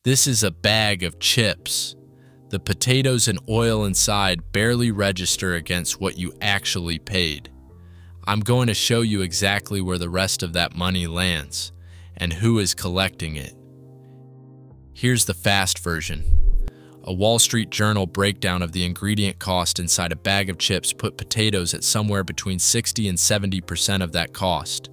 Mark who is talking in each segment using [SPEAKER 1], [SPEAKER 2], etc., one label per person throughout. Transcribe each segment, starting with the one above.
[SPEAKER 1] This is a bag of chips. The potatoes and oil inside barely register against what you actually paid. I'm going to show you exactly where the rest of that money lands and who is collecting it. Here's the fast version. A Wall Street Journal breakdown of the ingredient cost inside a bag of chips put potatoes at somewhere between 60 and 70% of that cost.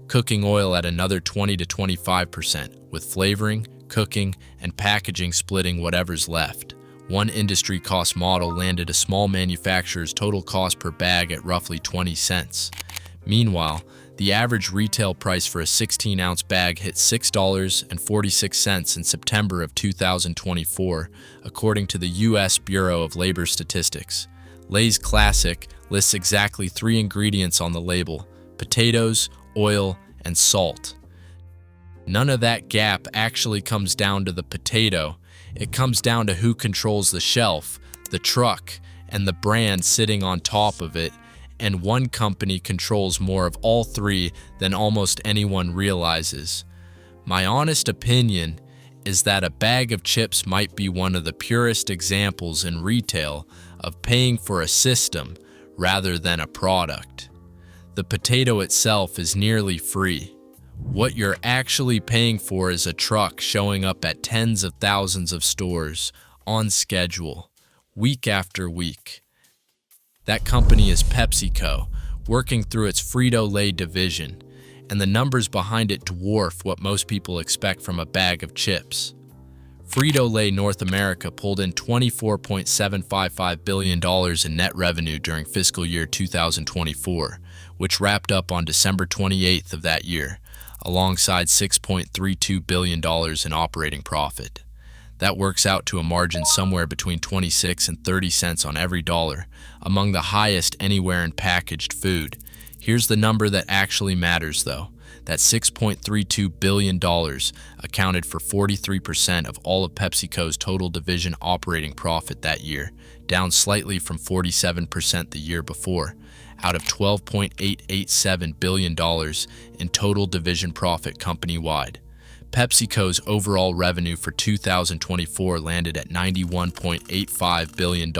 [SPEAKER 1] Cooking oil at another 20 to 25%, with flavoring, cooking, and packaging splitting whatever's left. One industry cost model landed a small manufacturer's total cost per bag at roughly 20 cents. Meanwhile, the average retail price for a 16-ounce bag hit $6.46 in September of 2024, according to the U.S. Bureau of Labor Statistics. Lay's Classic lists exactly 3 ingredients on the label: potatoes, oil, and salt. None of that gap actually comes down to the potato. It comes down to who controls the shelf, the truck, and the brand sitting on top of it, and one company controls more of all 3 than almost anyone realizes. My honest opinion is that a bag of chips might be one of the purest examples in retail of paying for a system rather than a product. The potato itself is nearly free. What you're actually paying for is a truck showing up at tens of thousands of stores, on schedule, week after week. That company is PepsiCo, working through its Frito-Lay division, and the numbers behind it dwarf what most people expect from a bag of chips. Frito-Lay North America pulled in $24.755 billion in net revenue during fiscal year 2024, which wrapped up on December 28th of that year, alongside $6.32 billion in operating profit. That works out to a margin somewhere between 26 and 30 cents on every dollar, among the highest anywhere in packaged food. Here's the number that actually matters, though. That $6.32 billion accounted for 43% of all of PepsiCo's total division operating profit that year, down slightly from 47% the year before, out of $12.887 billion in total division profit company-wide. PepsiCo's overall revenue for 2024 landed at $91.85 billion.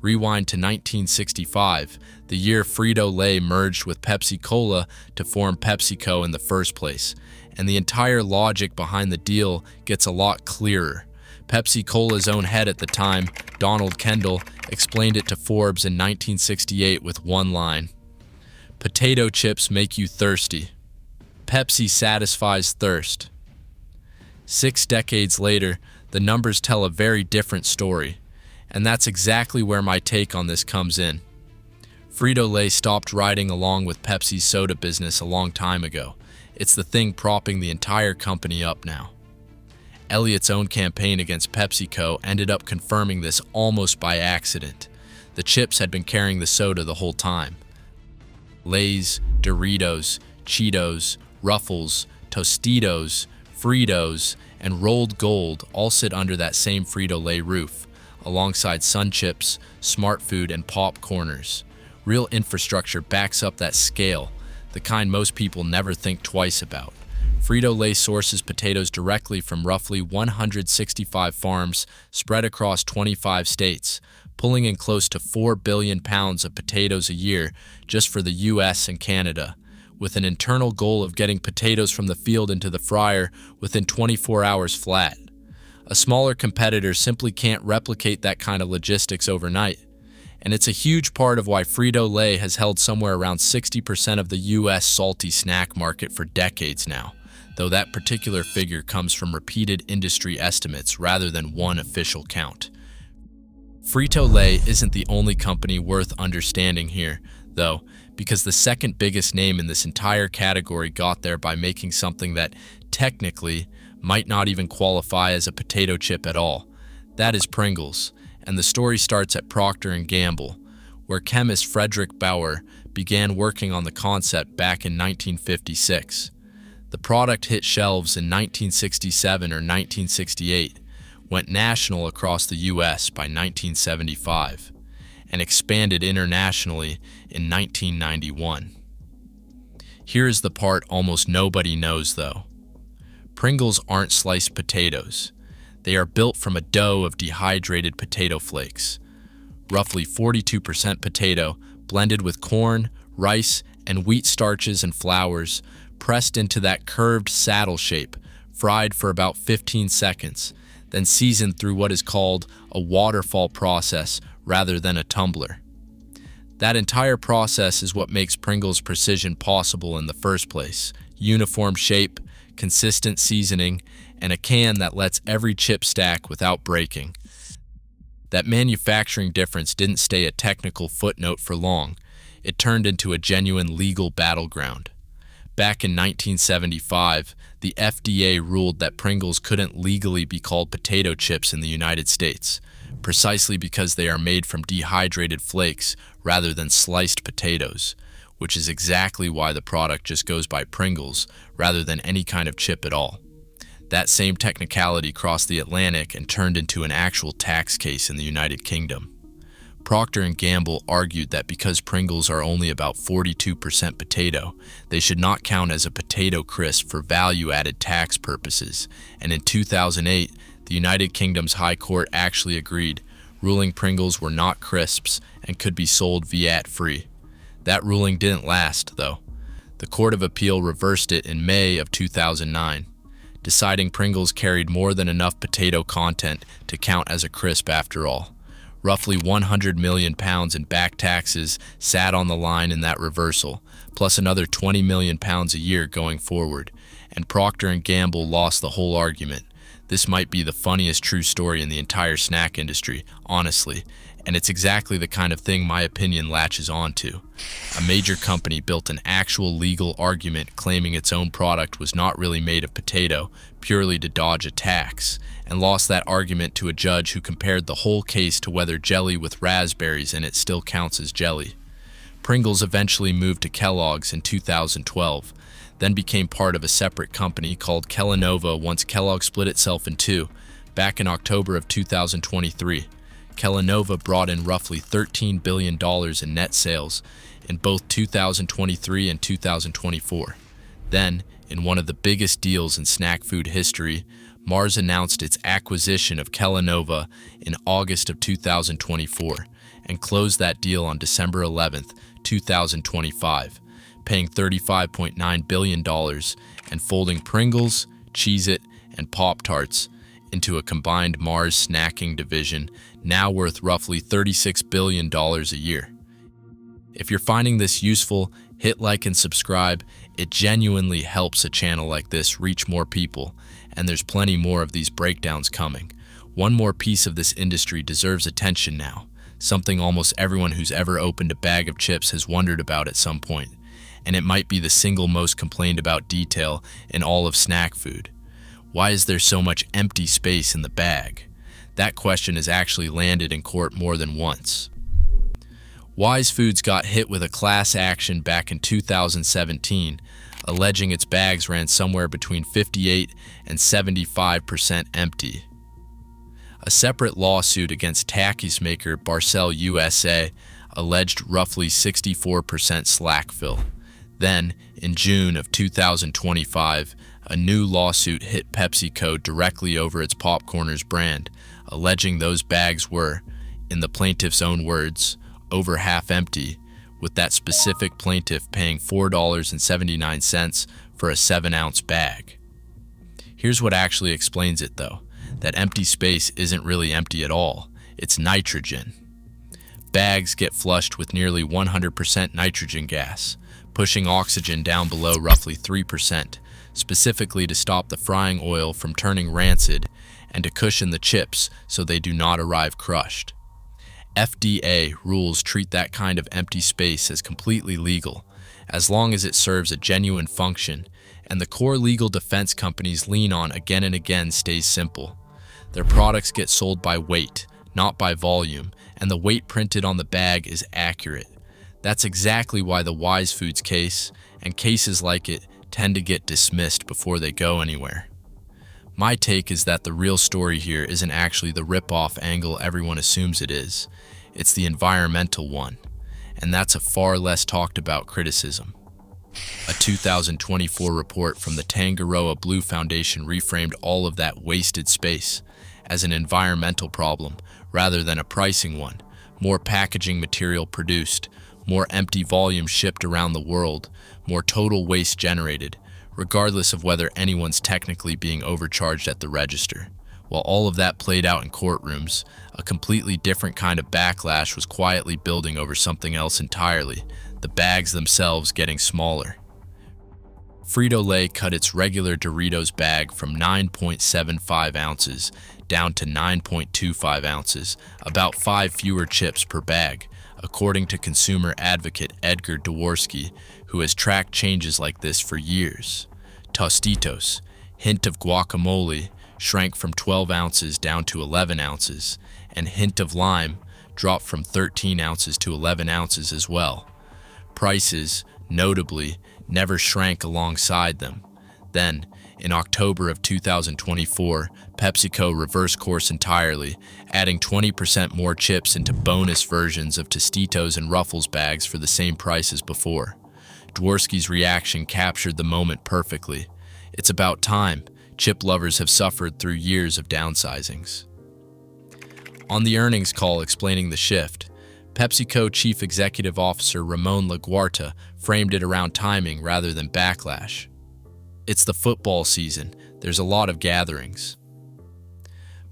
[SPEAKER 1] Rewind to 1965, the year Frito-Lay merged with Pepsi-Cola to form PepsiCo in the first place, and the entire logic behind the deal gets a lot clearer. Pepsi-Cola's own head at the time, Donald Kendall, explained it to Forbes in 1968 with one line: "Potato chips make you thirsty. Pepsi satisfies thirst." 6 decades later, the numbers tell a very different story, and that's exactly where my take on this comes in. Frito-Lay stopped riding along with Pepsi's soda business a long time ago. It's the thing propping the entire company up now. Elliott's own campaign against PepsiCo ended up confirming this almost by accident. The chips had been carrying the soda the whole time. Lay's, Doritos, Cheetos, Ruffles, Tostitos, Fritos, and Rolled Gold all sit under that same Frito-Lay roof, alongside Sun Chips, Smart Food, and Popcorners. Real infrastructure backs up that scale, the kind most people never think twice about. Frito-Lay sources potatoes directly from roughly 165 farms spread across 25 states, pulling in close to 4 billion pounds of potatoes a year just for the US and Canada, with an internal goal of getting potatoes from the field into the fryer within 24 hours flat. A smaller competitor simply can't replicate that kind of logistics overnight. And it's a huge part of why Frito-Lay has held somewhere around 60% of the US salty snack market for decades now, though that particular figure comes from repeated industry estimates rather than one official count. Frito-Lay isn't the only company worth understanding here, though, because the second biggest name in this entire category got there by making something that, technically, might not even qualify as a potato chip at all. That is Pringles, and the story starts at Procter & Gamble, where chemist Frederick Bauer began working on the concept back in 1956. The product hit shelves in 1967 or 1968, went national across the U.S. by 1975, and expanded internationally in 1991. Here is the part almost nobody knows, though. Pringles aren't sliced potatoes. They are built from a dough of dehydrated potato flakes, roughly 42% potato, blended with corn, rice, and wheat starches and flours, pressed into that curved saddle shape, fried for about 15 seconds, then seasoned through what is called a waterfall process rather than a tumbler. That entire process is what makes Pringles precision possible in the first place. Uniform shape, consistent seasoning, and a can that lets every chip stack without breaking. That manufacturing difference didn't stay a technical footnote for long. It turned into a genuine legal battleground. Back in 1975, the FDA ruled that Pringles couldn't legally be called potato chips in the United States, precisely because they are made from dehydrated flakes rather than sliced potatoes, which is exactly why the product just goes by Pringles rather than any kind of chip at all. That same technicality crossed the Atlantic and turned into an actual tax case in the United Kingdom. Procter & Gamble argued that because Pringles are only about 42% potato, they should not count as a potato crisp for value-added tax purposes, and in 2008, the United Kingdom's High Court actually agreed, ruling Pringles were not crisps and could be sold VAT-free. That ruling didn't last, though. The Court of Appeal reversed it in May of 2009, deciding Pringles carried more than enough potato content to count as a crisp after all. Roughly 100 million pounds in back taxes sat on the line in that reversal, plus another 20 million pounds a year going forward, and Procter & Gamble lost the whole argument. This might be the funniest true story in the entire snack industry, honestly, and it's exactly the kind of thing my opinion latches onto. A major company built an actual legal argument claiming its own product was not really made of potato, purely to dodge a tax, and lost that argument to a judge who compared the whole case to whether jelly with raspberries in it still counts as jelly. Pringles eventually moved to Kellogg's in 2012, then became part of a separate company called Kellanova once Kellogg split itself in two, back in October of 2023. Kellanova brought in roughly $13 billion in net sales in both 2023 and 2024. Then, in one of the biggest deals in snack food history, Mars announced its acquisition of Kellanova in August of 2024 and closed that deal on December 11, 2025, paying $35.9 billion and folding Pringles, Cheez-It, and Pop-Tarts into a combined Mars snacking division now worth roughly $36 billion a year. If you're finding this useful, hit like and subscribe. It genuinely helps a channel like this reach more people, and there's plenty more of these breakdowns coming. One more piece of this industry deserves attention now, something almost everyone who's ever opened a bag of chips has wondered about at some point, and it might be the single most complained about detail in all of snack food. Why is there so much empty space in the bag? That question has actually landed in court more than once. Wise Foods got hit with a class action back in 2017, alleging its bags ran somewhere between 58 and 75% empty. A separate lawsuit against Takis maker Barcel USA alleged roughly 64% slack fill. Then, in June of 2025, a new lawsuit hit PepsiCo directly over its Popcorners brand, alleging those bags were, in the plaintiff's own words, over half empty, with that specific plaintiff paying $4.79 for a 7-ounce bag. Here's what actually explains it, though. That empty space isn't really empty at all. It's nitrogen. Bags get flushed with nearly 100% nitrogen gas, pushing oxygen down below roughly 3%, specifically to stop the frying oil from turning rancid and to cushion the chips so they do not arrive crushed. FDA rules treat that kind of empty space as completely legal, as long as it serves a genuine function, and the core legal defense companies lean on again and again stays simple. Their products get sold by weight, not by volume, and the weight printed on the bag is accurate. That's exactly why the Wise Foods case, and cases like it, tend to get dismissed before they go anywhere. My take is that the real story here isn't actually the rip-off angle everyone assumes it is. It's the environmental one, and that's a far less talked about criticism. A 2024 report from the Tangaroa Blue Foundation reframed all of that wasted space, as an environmental problem rather than a pricing one. More packaging material produced, more empty volume shipped around the world, more total waste generated, regardless of whether anyone's technically being overcharged at the register. While all of that played out in courtrooms, a completely different kind of backlash was quietly building over something else entirely: the bags themselves getting smaller. Frito-Lay cut its regular Doritos bag from 9.75 ounces down to 9.25 ounces, about 5 fewer chips per bag, according to consumer advocate Edgar Dworsky, who has tracked changes like this for years. Tostitos, hint of guacamole, shrank from 12 ounces down to 11 ounces, and hint of lime dropped from 13 ounces to 11 ounces as well. Prices, notably, never shrank alongside them. Then, in October of 2024, PepsiCo reversed course entirely, adding 20% more chips into bonus versions of Tostitos and Ruffles bags for the same price as before. Dworsky's reaction captured the moment perfectly. It's about time. Chip lovers have suffered through years of downsizings. On the earnings call explaining the shift, PepsiCo Chief Executive Officer Ramon Laguarta framed it around timing rather than backlash. It's the football season. There's a lot of gatherings.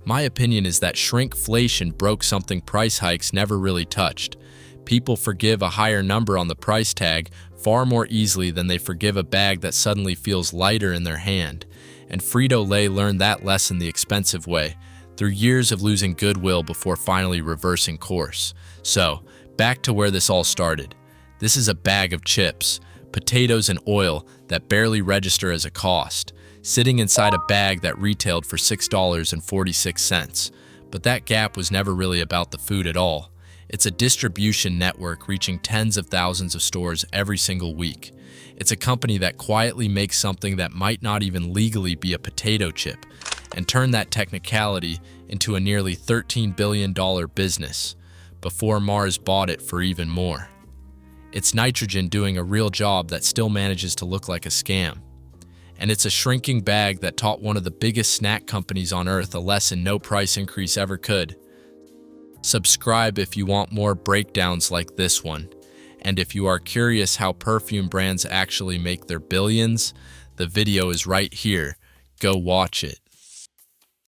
[SPEAKER 1] My opinion is that shrinkflation broke something price hikes never really touched. People forgive a higher number on the price tag far more easily than they forgive a bag that suddenly feels lighter in their hand. And Frito-Lay learned that lesson the expensive way, through years of losing goodwill before finally reversing course. So, back to where this all started. This is a bag of chips, potatoes and oil that barely register as a cost, sitting inside a bag that retailed for $6.46. But that gap was never really about the food at all. It's a distribution network reaching tens of thousands of stores every single week. It's a company that quietly makes something that might not even legally be a potato chip, and turn that technicality into a nearly $13 billion business, before Mars bought it for even more. It's nitrogen doing a real job that still manages to look like a scam. And it's a shrinking bag that taught one of the biggest snack companies on earth a lesson no price increase ever could. Subscribe if you want more breakdowns like this one. And if you are curious how perfume brands actually make their billions, the video is right here. Go watch it.